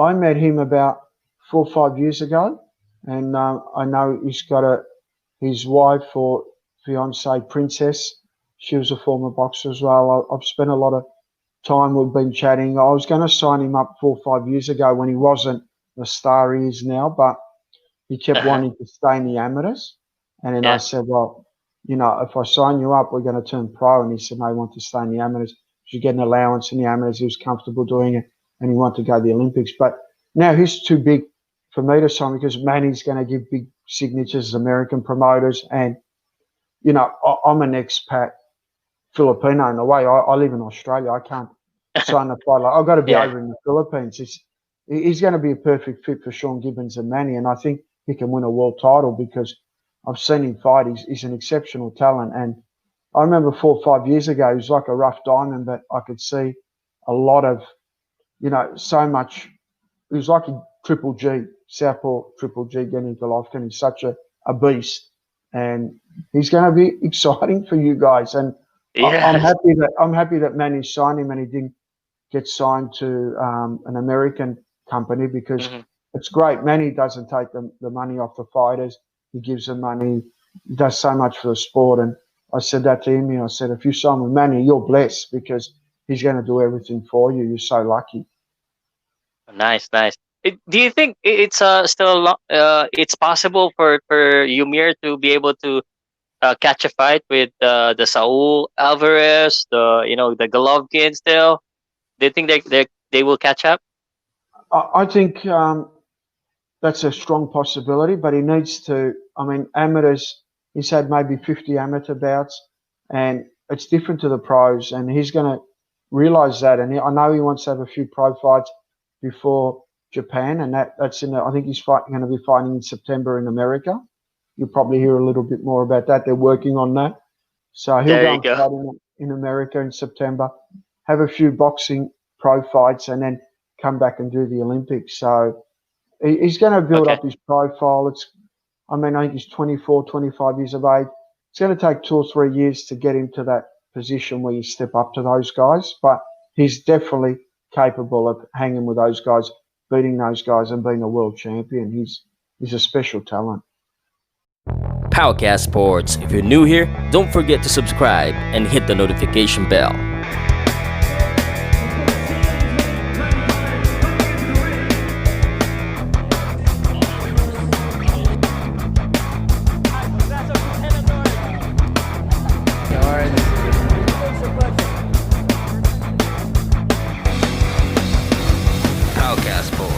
I met him about 4 or 5 years ago, and I know he's got his wife or fiance, Princess. She was a former boxer as well. I've spent a lot of time. We've been chatting. I was going to sign him up 4 or 5 years ago when he wasn't the star he is now, but he kept wanting to stay in the amateurs. And then I said, well, you know, if I sign you up, we're going to turn pro. And he said, no, I want to stay in the amateurs. You get an allowance in the amateurs. He was comfortable doing it, and he wanted to go to the Olympics. But now he's too big for me to sign because Manny's going to give big signatures as American promoters. And, you know, I'm an expat Filipino in a way. I live in Australia. I can't sign a fight. I've got to be over in the Philippines. He's going to be a perfect fit for Sean Gibbons and Manny, and I think he can win a world title because I've seen him fight. He's an exceptional talent. And I remember 4 or 5 years ago, he was like a rough diamond, but I could see a lot of, you know, so much. He was like a Triple G, Southpaw Triple G, Genny Golovkin. He's such a beast, and he's going to be exciting for you guys. And I'm happy that Manny signed him and he didn't get signed to an American company because it's great. Manny doesn't take the money off the fighters. He gives them money. He does so much for the sport. And I said that to him. I said, if you sign with Manny, you're blessed because he's going to do everything for you. You're so lucky. Nice. Do you think it's still it's possible for EUMIR to be able to catch a fight with the Saul Alvarez, the Golovkin still? Do you think they will catch up? I think that's a strong possibility, but he needs to. I mean, amateurs. He's had maybe 50 amateur bouts, and it's different to the pros. And he's going to realize that. And I know he wants to have a few pro fights before Japan, and that's in. I think he's going to be fighting in September in America. You'll probably hear a little bit more about that. They're working on that. So he'll go and fight in America in September, have a few boxing pro fights, and then come back and do the Olympics. So he's going to build up his profile. I think he's 24, 25 years of age. It's going to take 2 or 3 years to get him to that position where you step up to those guys. But he's definitely capable of hanging with those guys, beating those guys, and being a world champion. He's a special talent. POWCAST Sports. If you're new here, don't forget to subscribe and hit the notification bell. POWCAST Sports.